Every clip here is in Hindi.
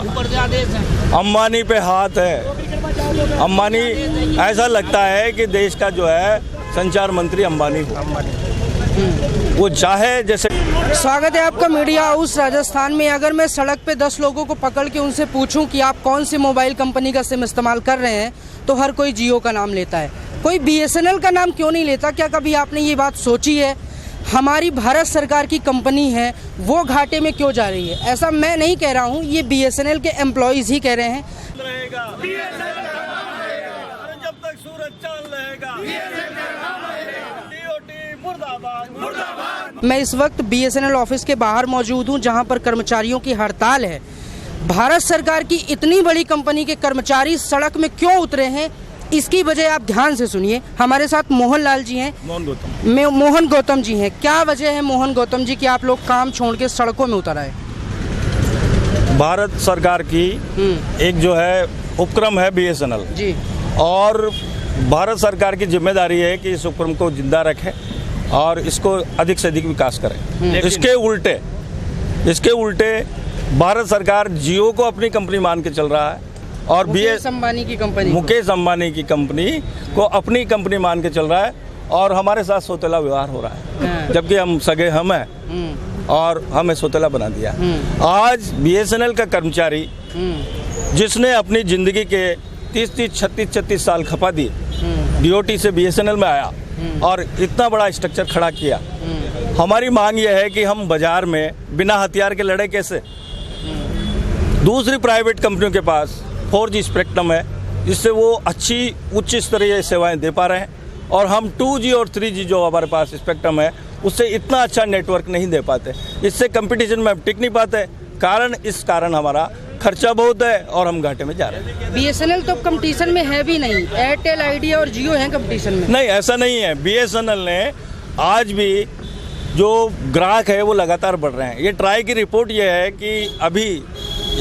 अंबानी पे हाथ है। अंबानी, ऐसा लगता है कि देश का जो है संचार मंत्री अंबानी हो, वो चाहे जैसे। स्वागत है आपका मीडिया हाउस राजस्थान में। अगर मैं सड़क पे 10 लोगों को पकड़ के उनसे पूछूं कि आप कौन सी मोबाइल कंपनी का सिम इस्तेमाल कर रहे हैं, तो हर कोई जियो का नाम लेता है। कोई BSNL का नाम क्यों नहीं लेता? क्या कभी आपने ये बात सोची है? हमारी भारत सरकार की कंपनी है, वो घाटे में क्यों जा रही है? ऐसा मैं नहीं कह रहा हूँ, ये BSNL के एम्प्लॉयज़ ही कह रहे हैं। जब तक सूरज चांद रहेगा, मैं इस वक्त BSNL ऑफिस के बाहर मौजूद हूं, जहां पर कर्मचारियों की हड़ताल है। भारत सरकार की इतनी बड़ी कंपनी के कर्मचारी सड़क में क्यों उतरे हैं, इसकी वजह आप ध्यान से सुनिए। हमारे साथ मोहन लाल जी हैं, मोहन गौतम जी हैं। क्या वजह है मोहन गौतम जी कि आप लोग काम छोड़ के सड़कों में उतर आए? भारत सरकार की एक जो है उपक्रम है BSNL जी, और भारत सरकार की जिम्मेदारी है कि इस उपक्रम को जिंदा रखें और इसको अधिक से अधिक विकास करें। इसके उल्टे भारत सरकार जियो को अपनी कंपनी मान के चल रहा है और मुकेश अंबानी की कंपनी को अपनी कंपनी मान के चल रहा है, और हमारे साथ सौतेला व्यवहार हो रहा है, जबकि हम सगे हम हैं और हमें सौतेला बना दिया। आज BSNL का कर्मचारी जिसने अपनी जिंदगी के 30-30, 36-36 साल खपा दिए, DOT से BSNL में आया और इतना बड़ा स्ट्रक्चर खड़ा किया। हमारी मांग यह है कि हम बाजार में बिना हथियार के लड़े कैसे? दूसरी प्राइवेट कंपनियों के पास 4G स्पेक्ट्रम है, जिससे वो अच्छी उच्च स्तरीय सेवाएं दे पा रहे हैं, और हम 2G और 3G जो हमारे पास स्पेक्ट्रम है उससे इतना अच्छा नेटवर्क नहीं दे पाते। इससे कंपटीशन में हम टिक नहीं पाते। इस कारण हमारा खर्चा बहुत है और हम घाटे में जा रहे हैं। BSNL तो कंपटीशन में है भी नहीं, एयरटेल, आइडिया और जियो हैं कंपटीशन में। नहीं, ऐसा नहीं है। BSNL ने आज भी जो ग्राहक है वो लगातार बढ़ रहे हैं। ये ट्राई की रिपोर्ट ये है कि अभी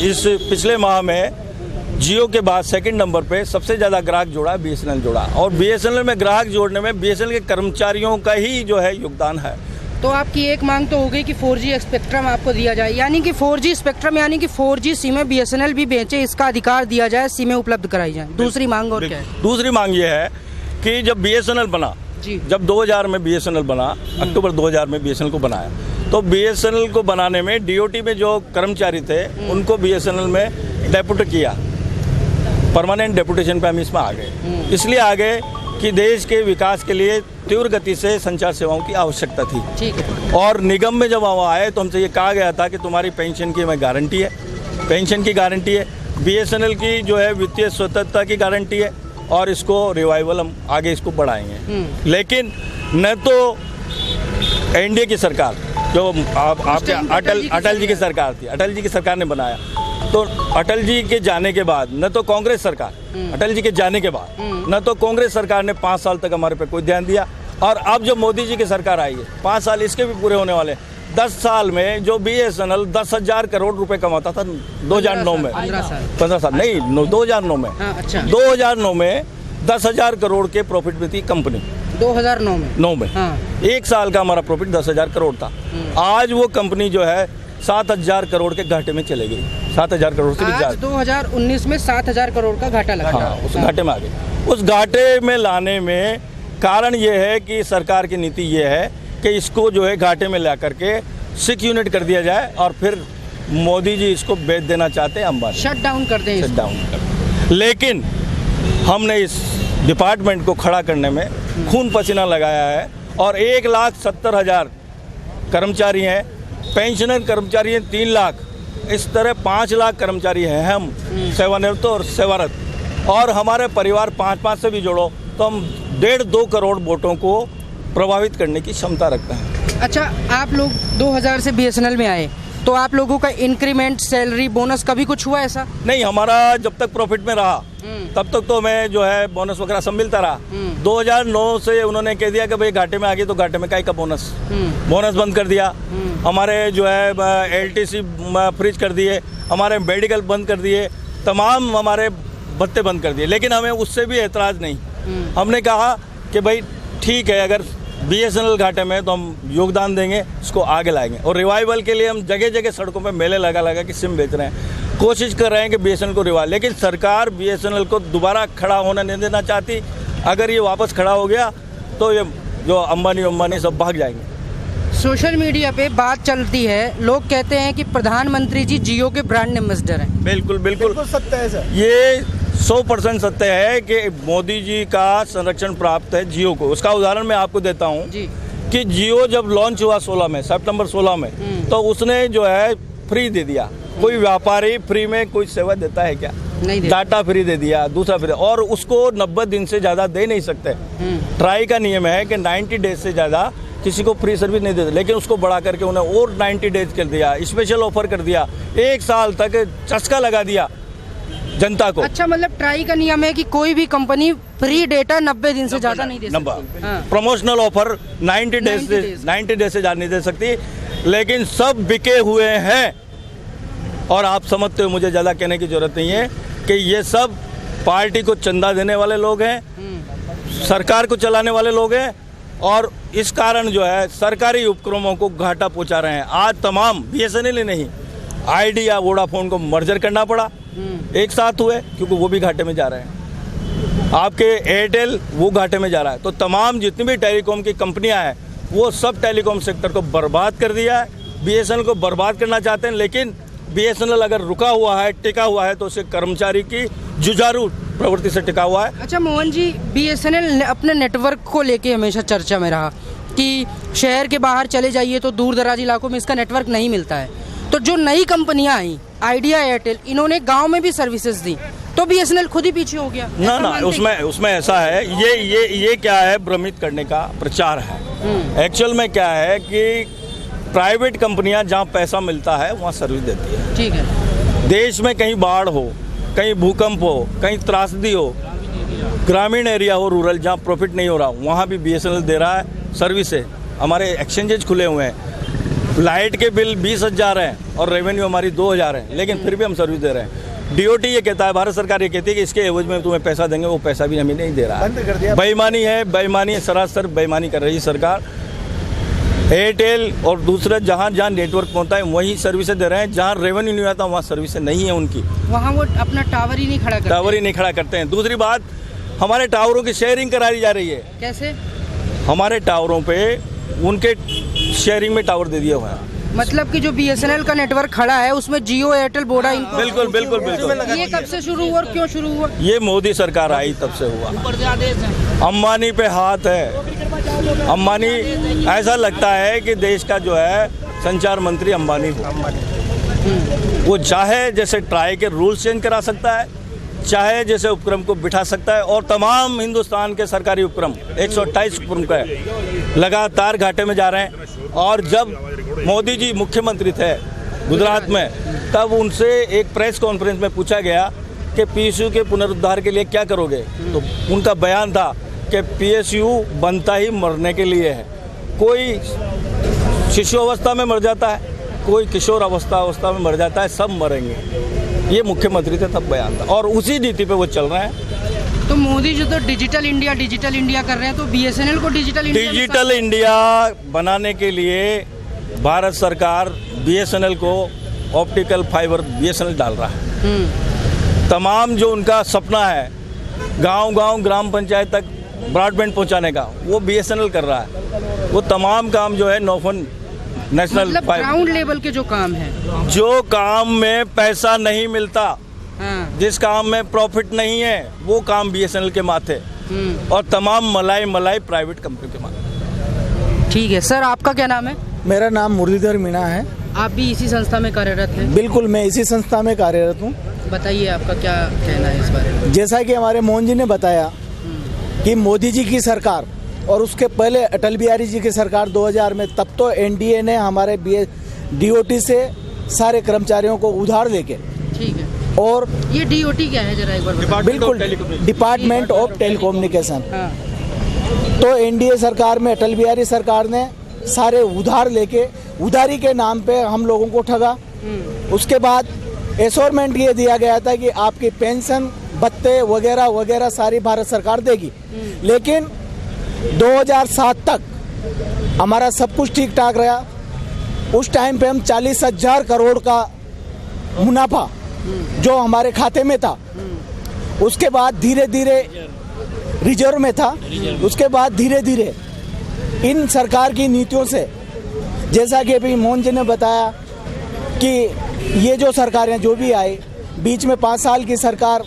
इस पिछले माह में जियो के बाद सेकंड नंबर पे सबसे ज़्यादा ग्राहक जोड़ा BSNL जोड़ा, और BSNL में ग्राहक जोड़ने में BSNL के कर्मचारियों का ही जो है योगदान है। तो आपकी एक मांग तो हो गई कि 4G स्पेक्ट्रम आपको दिया जाए, यानी कि 4G स्पेक्ट्रम यानी कि 4G सिमें BSNL भी बेचे, इसका अधिकार दिया जाए, सिमें उपलब्ध कराई जाए। दूसरी मांग और क्या है? दूसरी मांग ये है कि जब BSNL बना, जब 2000 में BSNL बना, अक्टूबर 2000 में BSNL को बनाया, तो BSNL को बनाने में DOT में जो कर्मचारी थे उनको BSNL में डेप्यूट किया, परमानेंट डेपुटेशन पे हम इसमें आ गए। इसलिए आ गए कि देश के विकास के लिए तीव्र गति से संचार सेवाओं की आवश्यकता थी। ठीक है। और निगम में जब हम आए तो हमसे ये कहा गया था कि तुम्हारी पेंशन की हमें गारंटी है, पेंशन की गारंटी है, BSNL की जो है वित्तीय स्वतंत्रता की गारंटी है, और इसको रिवाइवल हम आगे इसको बढ़ाएंगे। लेकिन न तो NDA की सरकार, जो आपके अटल जी की सरकार थी, अटल जी की सरकार ने बनाया, तो अटल जी के जाने के बाद न तो कांग्रेस सरकार, अटल जी के जाने के बाद न तो कांग्रेस सरकार ने 5 साल तक हमारे पे कोई ध्यान दिया, और अब जो मोदी जी की सरकार आई है, 5 साल इसके भी पूरे होने वाले। 10 साल में जो BSNL 10,000 करोड़ रुपए कमाता था 2009 में, 15 साल नहीं, 2009 में, 2009 में 10,000 करोड़ के प्रॉफिट में थी कंपनी। 2009 में 1 साल का हमारा प्रॉफिट 10,000 करोड़ था। आज वो कंपनी जो है 7,000 करोड़ के घाटे में चले गई, 7,000 करोड़ से भी ज्यादा। 2019 में 7,000 करोड़ का घाटा लगा। हाँ, उस घाटे में आ गए। उस घाटे में लाने में कारण ये है कि सरकार की नीति ये है कि इसको जो है घाटे में ला करके 6 यूनिट कर दिया जाए, और फिर मोदी जी इसको बेच देना चाहते हैं, अंबानी शट डाउन कर दें। लेकिन हमने इस डिपार्टमेंट को खड़ा करने में खून पसीना लगाया है, और 1,70,000 कर्मचारी हैं, पेंशनर कर्मचारी हैं 3 लाख, इस तरह 5 लाख कर्मचारी हैं हम, सेवानिवृत्त और सेवारत, और हमारे परिवार 5-5 से भी जोड़ो तो हम 1.5-2 करोड़ वोटों को प्रभावित करने की क्षमता रखते हैं। अच्छा, आप लोग 2000 से BSNL में आए, तो आप लोगों का इंक्रीमेंट, सैलरी, बोनस कभी कुछ हुआ ऐसा? नहीं, हमारा जब तक प्रॉफिट में रहा तब तक तो मैं जो है बोनस वगैरह सब मिलता रहा। 2009 से उन्होंने कह दिया कि भाई घाटे में आ गई तो घाटे में काहे का बोनस बंद कर दिया। हमारे जो है LTC फ्रीज कर दिए, हमारे मेडिकल बंद कर दिए, तमाम हमारे भत्ते बंद कर दिए। लेकिन हमें उससे भी एतराज़ नहीं। हमने कहा कि भाई ठीक है, अगर BSNL घाटे में, तो हम योगदान देंगे, इसको आगे लाएंगे। और रिवाइवल के लिए हम जगह जगह सड़कों पे मेले लगा लगा के सिम बेच रहे हैं, कोशिश कर रहे हैं कि BSNL को रिवाइव, लेकिन सरकार BSNL को दोबारा खड़ा होना नहीं देना चाहती। अगर ये वापस खड़ा हो गया तो ये जो अंबानी सब भाग जाएंगे। सोशल मीडिया पे बात चलती है, लोग कहते हैं कि प्रधानमंत्री जी जियो के ब्रांड एम्बेसडर हैं। बिल्कुल बिल्कुल सत्य है सर। ये 100% सत्य है कि मोदी जी का संरक्षण प्राप्त है जियो को। उसका उदाहरण मैं आपको देता हूँ जी। कि जियो जब लॉन्च हुआ 16 में, सितंबर 16 में, तो उसने जो है फ्री दे दिया। कोई व्यापारी फ्री में कोई सेवा देता है क्या? नहीं देता। डाटा फ्री दे दिया, दूसरा फ्री, और उसको 90 दिन से ज़्यादा दे नहीं सकते। ट्राई का नियम है कि 90 डेज से ज़्यादा किसी को फ्री सर्विस नहीं देते, लेकिन उसको बढ़ा करके उन्हें और 90 डेज कर दिया, स्पेशल ऑफर कर दिया, 1 साल तक चस्का लगा दिया जनता को। अच्छा, मतलब ट्राई का नियम है कि कोई भी कंपनी फ्री डेटा 90 दिन से ज्यादा नहीं दे सकती। हाँ। प्रमोशनल ऑफर 90 डेज से ज्यादा नहीं दे सकती, लेकिन सब बिके हुए हैं। और आप समझते हो, मुझे ज़्यादा कहने की जरूरत नहीं है कि ये सब पार्टी को चंदा देने वाले लोग हैं, सरकार को चलाने वाले लोग हैं, और इस कारण जो है सरकारी उपक्रमों को घाटा पहुंचा रहे हैं। आज तमाम BSNL ही नहीं, आइडिया, वोडाफोन को मर्जर करना पड़ा, एक साथ हुए, क्योंकि वो भी घाटे में जा रहे हैं। आपके एयरटेल वो घाटे में जा रहा है। तो तमाम जितनी भी टेलीकॉम की कंपनियां हैं, वो सब टेलीकॉम सेक्टर को बर्बाद कर दिया है। BSNL को बर्बाद करना चाहते हैं, लेकिन BSNL अगर रुका हुआ है, टिका हुआ है, तो उसे कर्मचारी की जुझारू प्रवृत्ति से टिका हुआ है। अच्छा मोहन जी, BSNL अपने नेटवर्क को लेके हमेशा चर्चा में रहा कि शहर के बाहर चले जाइए तो दूर दराज इलाकों में इसका नेटवर्क नहीं मिलता है। तो जो नई कंपनियां आई, आइडिया, एयरटेल, इन्होंने गांव में भी सर्विसेज दी, तो BSNL खुद ही पीछे हो गया। ना, उसमें ऐसा है, ये क्या है, भ्रमित करने का प्रचार है। एक्चुअल में क्या है कि प्राइवेट कंपनियां जहां पैसा मिलता है वहां सर्विस देती है। ठीक है। देश में कहीं बाढ़ हो, कहीं भूकंप हो, कहीं त्रासदी हो, ग्रामीण एरिया हो, रूरल, जहां प्रॉफिट नहीं हो रहा, वहां भी BSNL दे रहा है सर्विस है। हमारे एक्सचेंजेज खुले हुए हैं, लाइट के बिल 20,000 हैं और रेवेन्यू हमारी 2,000 है, लेकिन फिर भी हम सर्विस दे रहे हैं। DOT ये कहता है, भारत सरकार ये कहती है कि इसके एवज में तुम्हें पैसा देंगे, वो पैसा भी हमें नहीं दे रहा है। बेईमानी है, सरासर बेईमानी कर रही है सरकार। एयरटेल और दूसरे जहाँ नेटवर्क पहुँचता है वहीं सर्विसेज दे रहे हैं, जहाँ रेवेन्यू नहीं आता वहाँ सर्विसेज नहीं है उनकी, वहाँ वो अपना टावर ही नहीं खड़ा करते हैं। दूसरी बात, हमारे टावरों की शेयरिंग कराई जा रही है। कैसे? हमारे टावरों पे उनके शेयरिंग में टावर दे दिया हुआ है। मतलब कि जो BSNL का नेटवर्क खड़ा है उसमें जियो, एयरटेल, वोडा, इनको बिल्कुल। ये कब से शुरू हुआ और क्यों शुरू हुआ? ये मोदी सरकार आई तब से हुआ। अंबानी पे हाथ है। अंबानी, ऐसा लगता है कि देश का जो है संचार मंत्री अंबानी हो। वो चाहे जैसे ट्राई के रूल चेंज करा सकता है, चाहे जैसे उपक्रम को बिठा सकता है, और तमाम हिंदुस्तान के सरकारी उपक्रम 128 उपक्रम का है, लगातार घाटे में जा रहे हैं। और जब मोदी जी मुख्यमंत्री थे गुजरात में, तब उनसे एक प्रेस कॉन्फ्रेंस में पूछा गया कि PSU के पुनरुद्धार के लिए क्या करोगे, तो उनका बयान था कि PSU बनता ही मरने के लिए है। कोई शिशु अवस्था में मर जाता है, कोई किशोर अवस्था में मर जाता है, सब मरेंगे। ये मुख्यमंत्री थे तब बयान था, और उसी नीति पे वो चल रहे हैं। तो मोदी जी तो डिजिटल इंडिया कर रहे हैं, तो BSNL को डिजिटल इंडिया बनाने के लिए भारत सरकार BSNL को ऑप्टिकल फाइबर BSNL डाल रहा है। तमाम जो उनका सपना है गांव ग्राम पंचायत तक ब्रॉडबैंड पहुंचाने का, वो BSNL कर रहा है। वो तमाम काम जो है नौफन नेशनल, मतलब ग्राउंड लेवल के जो काम है, जो काम में पैसा नहीं मिलता, हाँ। जिस काम में प्रॉफिट नहीं है, वो काम BSNL के माथे, और तमाम मलाई प्राइवेट कंपनी के माथे। ठीक है सर, आपका क्या नाम है? मेरा नाम मुरलीधर मीणा है। आप भी इसी संस्था में कार्यरत हैं? बिल्कुल, मैं इसी संस्था में कार्यरत हूँ। बताइए आपका क्या कहना है इस बारे में? जैसा कि हमारे मोहन जी ने बताया कि मोदी जी की सरकार और उसके पहले अटल बिहारी जी की सरकार 2000 में, तब तो NDA ने हमारे DOT से सारे कर्मचारियों को उधार लेके, ठीक है, और ये DOT क्या है जरा एक बार? बिल्कुल, डिपार्टमेंट ऑफ टेलीकम्युनिकेशन। हाँ। तो NDA सरकार में अटल बिहारी सरकार ने सारे उधार लेके, उधारी के नाम पे हम लोगों को ठगा। उसके बाद एश्योरमेंट ये दिया गया था कि आपकी पेंशन, भत्ते वगैरह वगैरह सारी भारत सरकार देगी, लेकिन 2007 तक हमारा सब कुछ ठीक ठाक रहा। उस टाइम पे हम 40,000 करोड़ का मुनाफा जो हमारे खाते में था, उसके बाद धीरे धीरे रिजर्व में था, उसके बाद धीरे धीरे इन सरकार की नीतियों से, जैसा कि अभी मोहन जी ने बताया कि ये जो सरकारें जो भी आई, बीच में 5 साल की सरकार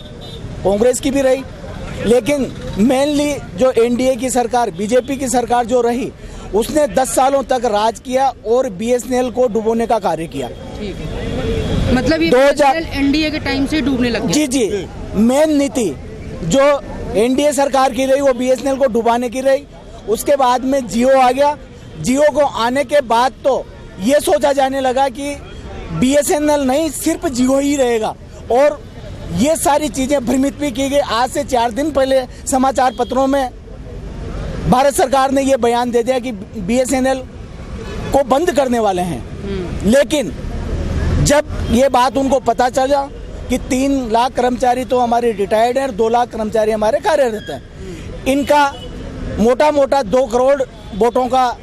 कांग्रेस की भी रही, लेकिन मेनली जो एनडीए की सरकार, बीजेपी की सरकार जो रही, उसने 10 सालों तक राज किया और बीएसएनएल को डुबोने का कार्य किया। ठीक है, मतलब ये 2000 एनडीए के टाइम से डूबने लग गया। जी, मेन नीति जो एनडीए सरकार की रही वो बीएसएनएल को डुबाने की रही। उसके बाद में जियो आ गया। जियो को आने के बाद तो ये सोचा जाने लगा कि बीएसएनएल नहीं, सिर्फ जियो ही रहेगा, और ये सारी चीजें भ्रमित भी की गई। आज से 4 दिन पहले समाचार पत्रों में भारत सरकार ने ये बयान दे दिया कि बीएसएनएल को बंद करने वाले हैं। लेकिन जब ये बात उनको पता चला कि 3 लाख कर्मचारी तो हमारे रिटायर्ड हैं, 2 लाख कर्मचारी हमारे कार्यरत हैं, इनका मोटा मोटा 2 करोड़ वोटों का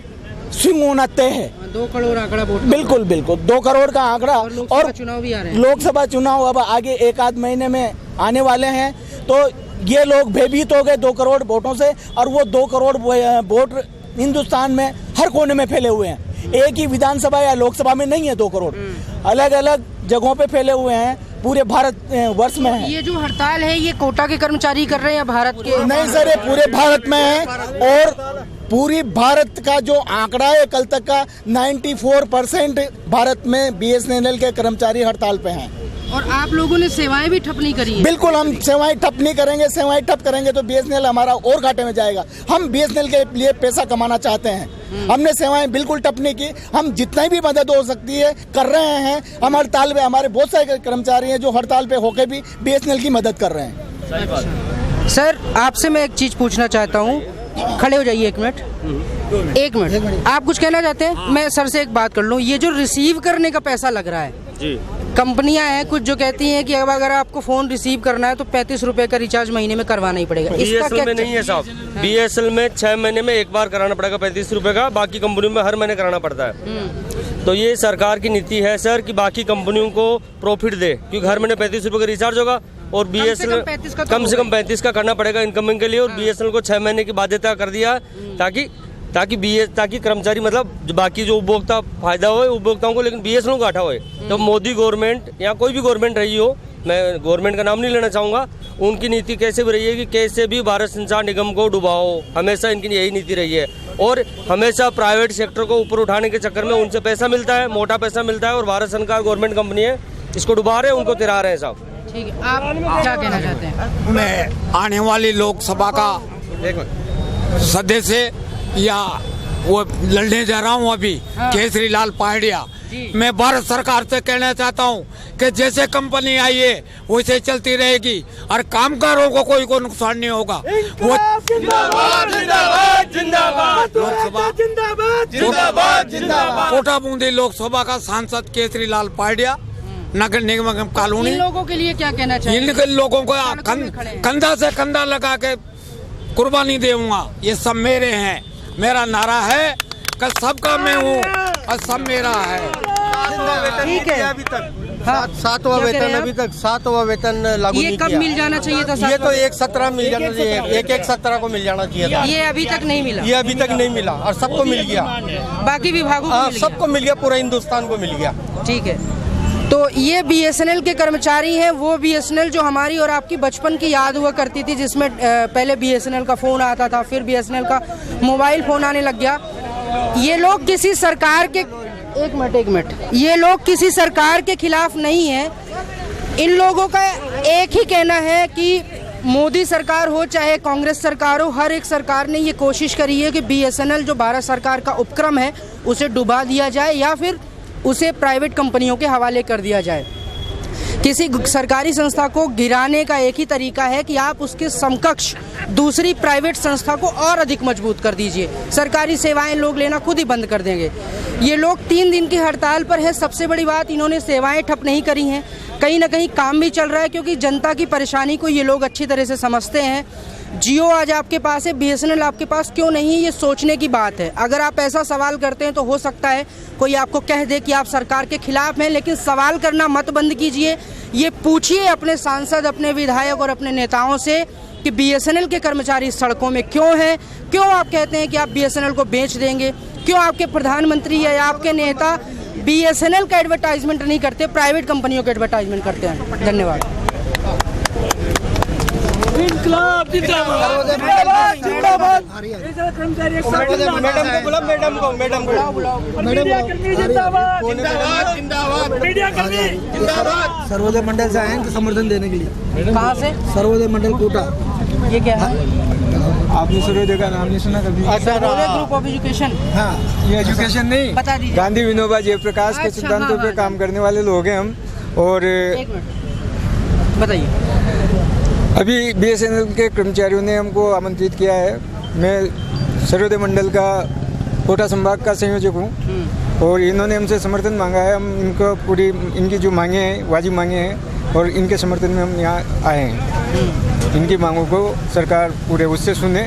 स्विंग होना तय है। 2 करोड़ आंकड़ा वोट, बिल्कुल 2 करोड़ का आंकड़ा। और चुनाव भी आ रहे हैं, लोकसभा चुनाव अब आगे 1 आध महीने में आने वाले हैं, तो ये लोग भयभीत हो गए 2 करोड़ वोटों से, और वो 2 करोड़ वोट हिंदुस्तान में हर कोने में फैले हुए हैं। एक ही विधानसभा या लोकसभा में नहीं है 2 करोड़, अलग अलग जगहों पे फैले हुए हैं, पूरे भारत वर्ष में है। ये जो हड़ताल है ये कोटा के कर्मचारी कर रहे हैं या भारत के? नहीं सर, ये पूरे भारत में है, और पूरी भारत का जो आंकड़ा है कल तक का 94% भारत में बीएसएनएल के कर्मचारी हड़ताल पे हैं। और आप लोगों ने सेवाएं भी ठप नहीं करी हैं? बिल्कुल, हम सेवाएं ठप नहीं करेंगे। सेवाएं ठप करेंगे तो बीएसएनएल हमारा और घाटे में जाएगा। हम बीएसएनएल के लिए पैसा कमाना चाहते हैं। हमने सेवाएं बिल्कुल ठप नहीं की। हम जितना भी मदद हो सकती है कर रहे हैं। हम हड़ताल पे, हमारे बहुत सारे कर्मचारी हैं जो हड़ताल पे होकर भी बीएसएनएल की मदद कर रहे हैं। सर, आपसे मैं एक चीज पूछना चाहता हूँ, खड़े हो जाइए 1 मिनट। 1 मिनट, आप कुछ कहना चाहते हैं? मैं सर से एक बात कर लूँ, ये जो रिसीव करने का पैसा लग रहा है जी, कंपनियां हैं कुछ जो कहती हैं कि अब अगर आपको फोन रिसीव करना है तो 35 रुपए का रिचार्ज महीने में करवाना ही पड़ेगा। बीएसएल में नहीं है साहब, बीएसएल में 6 महीने में एक बार कराना पड़ेगा 35 रुपए का, बाकी कंपनियों में हर महीने कराना पड़ता है। तो ये सरकार की नीति है सर कि बाकी कंपनियों को प्रॉफिट दे, क्योंकि हर महीने 35 रुपए का रिचार्ज होगा और बीएसएल कम से कम 35 का करना पड़ेगा इनकमिंग के लिए, और बीएसएल को 6 महीने की बाध्यता कर दिया ताकि कर्मचारी, मतलब जो बाकी जो उपभोक्ता फायदा होए उपभोक्ताओं को, लेकिन बीएसएनएल को घाटा होए। तो मोदी गवर्नमेंट या कोई भी गवर्नमेंट रही हो, मैं गवर्नमेंट का नाम नहीं लेना चाहूँगा, उनकी नीति कैसे भी रही है कि कैसे भी भारत संचार निगम को डुबाओ, हमेशा इनकी यही नीति रही है। और हमेशा प्राइवेट सेक्टर को ऊपर उठाने के चक्कर में उनसे पैसा मिलता है, मोटा पैसा मिलता है, और भारत सरकार गवर्नमेंट कंपनी है, इसको डुबा रहे हैं, उनको तिरा रहे हैं साहब। ठीक है, आप क्या कहना चाहते हैं? मैं आने वाली लोकसभा का सदस्य या वो लड़ने जा रहा हूँ अभी, केसरी लाल पहाड़िया। मैं भारत सरकार से कहना चाहता हूँ कि जैसे कंपनी आई है वैसे चलती रहेगी और कामगारों को कोई नुकसान नहीं होगा। वो कोटा बूंदी लोकसभा का सांसद केसरी लाल पहाड़िया, नगर निगम कॉलोनी। इन लोगों के लिए क्या कहना चाहिए? इन लोगों को कंधा से कंधा लगा के कुर्बानी दूंगा, ये सब मेरे हैं। मेरा नारा है कि सबका मैं हूँ और सब मेरा है। ठीक है, अभी तक 7वां वेतन, अभी तक 7वां वेतन लागू नहीं किया। ये कब मिल जाना चाहिए था? ये तो 1/17 मिल जाना चाहिए, 1/17 को मिल जाना चाहिए था। ये अभी तक नहीं मिला? ये अभी तक नहीं मिला, और सबको मिल गया, बाकी विभागों को मिल सबको मिल गया, पूरा हिंदुस्तान को मिल गया। ठीक है, तो ये बीएसएनएल के कर्मचारी हैं, वो बीएसएनएल जो हमारी और आपकी बचपन की याद हुआ करती थी, जिसमें पहले बीएसएनएल का फोन आता था, फिर बीएसएनएल का मोबाइल फोन आने लग गया। ये लोग किसी सरकार के एक मिनट, ये लोग किसी सरकार के खिलाफ नहीं है। इन लोगों का एक ही कहना है कि मोदी सरकार हो चाहे कांग्रेस सरकार हो, हर एक सरकार ने ये कोशिश करी है कि बीएसएनएल जो भारत सरकार का उपक्रम है उसे डुबा दिया जाए या फिर उसे प्राइवेट कंपनियों के हवाले कर दिया जाए। किसी सरकारी संस्था को गिराने का एक ही तरीका है कि आप उसके समकक्ष दूसरी प्राइवेट संस्था को और अधिक मजबूत कर दीजिए। सरकारी सेवाएं लोग लेना खुद ही बंद कर देंगे। ये लोग 3 दिन की हड़ताल पर है। सबसे बड़ी बात, इन्होंने सेवाएं ठप नहीं करी हैं, कहीं ना कहीं काम भी चल रहा है, क्योंकि जनता की परेशानी को ये लोग अच्छी तरह से समझते हैं। जियो आज आपके पास है, BSNL आपके पास क्यों नहीं है, ये सोचने की बात है। अगर आप ऐसा सवाल करते हैं तो हो सकता है कोई आपको कह दे कि आप सरकार के खिलाफ हैं, लेकिन सवाल करना मत बंद कीजिए। ये पूछिए अपने सांसद, अपने विधायक और अपने नेताओं से कि BSNL के कर्मचारी सड़कों में क्यों हैं, क्यों आप कहते हैं कि आप BSNL को बेच देंगे, क्यों आपके प्रधानमंत्री या आपके नेता BSNL का एडवर्टाइजमेंट नहीं करते, प्राइवेट कंपनियों का एडवर्टाइजमेंट करते हैं। धन्यवाद। सर्वोदय मंडल से आए हैं समर्थन देने के लिए। कहाँ से? सर्वोदय मंडल कोटा। ये क्या है? आपने सर्वोदय का नाम नहीं सुना कभी? Sarvodaya group of education. हाँ, ये एजुकेशन नहीं, बता दीजिए। गांधी विनोबा जयप्रकाश के अच्छा, सिद्धांतों हाँ, पे काम करने वाले लोग हैं हम। और एक मिनट बताइए। अभी BSNL के कर्मचारियों ने हमको आमंत्रित किया है। मैं सर्वोदय मंडल का कोटा संभाग का संयोजक हूँ और इन्होंने हमसे समर्थन मांगा है। हम इनको पूरी इनकी जो मांगे हैं, वाजिब मांगे हैं, और इनके समर्थन में हम यहाँ आए हैं। इनकी मांगों को सरकार पूरे उससे सुने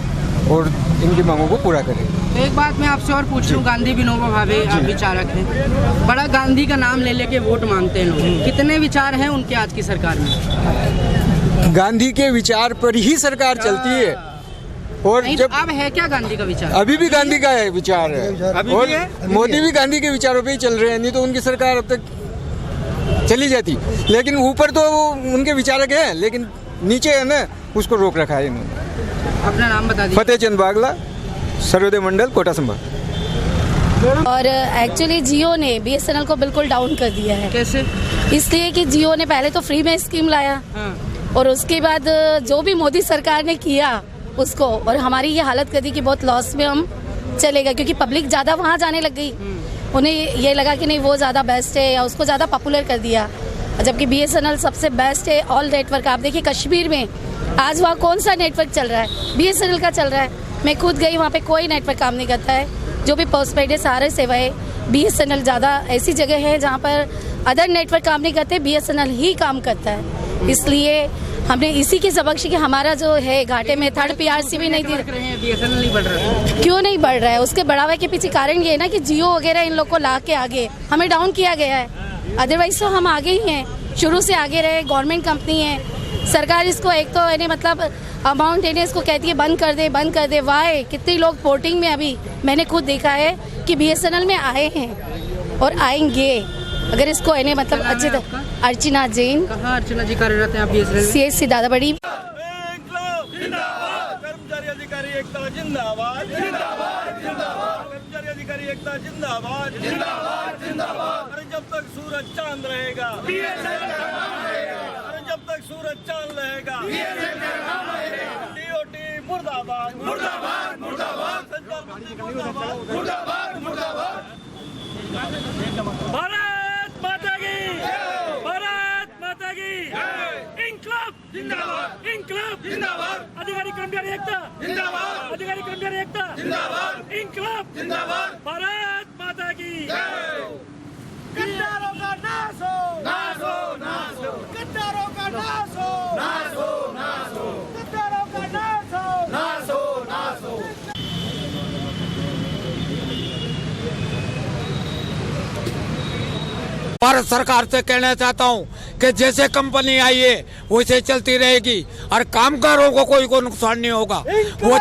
और इनकी मांगों को पूरा करे। तो एक बात मैं आपसे और पूछ लूँ, गांधी विनोबा भावे विचारक हैं, बड़ा गांधी का नाम ले लेके वोट मांगते हैं लोग, कितने विचार हैं उनके आज की सरकार में? गांधी के विचार पर ही सरकार चलती है। और नहीं, जब अब है क्या गांधी का विचार? अभी भी गांधी का है विचार है, और मोदी भी गांधी के विचारों पे ही चल रहे हैं, नहीं तो उनकी सरकार अब तक चली जाती। लेकिन ऊपर तो उनके विचारक हैं, लेकिन नीचे है ना, उसको रोक रखा है इन्होंने। अपना नाम बता दीजिए। फतेह चंद बागला, सर्वोदय मंडल, कोटा संभाग। और एक्चुअली जियो ने BSNL को बिल्कुल डाउन कर दिया है। कैसे? इसलिए कि जियो ने पहले तो फ्री में स्कीम लाया, और उसके बाद जो भी मोदी सरकार ने किया उसको, और हमारी ये हालत कर दी कि बहुत लॉस में हम चले गए, क्योंकि पब्लिक ज़्यादा वहाँ जाने लग गई। उन्हें ये लगा कि नहीं वो ज़्यादा बेस्ट है, या उसको ज़्यादा पॉपुलर कर दिया, जबकि BSNL सबसे बेस्ट है। ऑल नेटवर्क आप देखिए कश्मीर में आज वहाँ कौन सा नेटवर्क चल रहा है? BSNL का चल रहा है। मैं खुद गई, वहाँ पे कोई नेटवर्क काम नहीं करता है। जो भी पोस्टपेड है सारे सेवाएं BSNL ज़्यादा ऐसी जगह है जहाँ पर अदर नेटवर्क काम नहीं करते, BSNL ही काम करता है। इसलिए हमने इसी के सबक कि हमारा जो है घाटे में थर्ड PRC भी नहीं दी। BSNL नहीं बढ़ रहा है। क्यों नहीं बढ़ रहा है? उसके बढ़ावे के पीछे कारण ये है ना कि जियो वगैरह इन लोग को ला के आगे हमें डाउन किया गया है। अदरवाइज तो हम आगे ही हैं, शुरू से आगे रहे। गवर्नमेंट कंपनी है, सरकार इसको एक तो यानी मतलब अमाउंट देने इसको कहती है बंद कर दे, बंद कर दे। वाई कितने लोग पोर्टिंग में, अभी मैंने खुद देखा है कि BSNL में आए हैं और आएंगे। अगर इसको इन्हें मतलब अच्छे अर्चना जैन। कहाँ अर्चना जी कार्यरत हैं आप BSNL? CSC दादा बड़ी। कर्मचारी अधिकारी एकता जिंदाबाद, जिंदाबाद, जिंदाबाद। कर्मचारी अधिकारी एकता जिंदाबाद, जिंदाबाद, जिंदाबाद। अरे जब तक सूरज चांद रहेगा, अरे जब तक सूरज चांद रहेगा, DOT मुर्दाबाद, मुर्दाबाद, मुर्दाबाद। संचार मंत्री मुर्दाबाद, मुर्दाबाद, मुर्दाबाद। भारत माता की, भारत माता की। इंकलाब जिंदाबाद, इंकलाब जिंदाबाद। अधिकारी कर्मचारी एकता जिंदाबाद, अधिकारी कर्मचारी एकता जिंदाबाद। इंकलाब जिंदाबाद, भारत माता की। गद्दारों का नाश हो, नाश हो, नाश हो। गद्दारों का नाश हो, नाश हो, नाश हो। गद्दारों का नाश हो, नाश हो, नाश हो। भारत सरकार से कहना चाहता हूँ कि जैसे कंपनी आई है वैसे चलती रहेगी और कामगारों को कोई नुकसान नहीं होगा। वो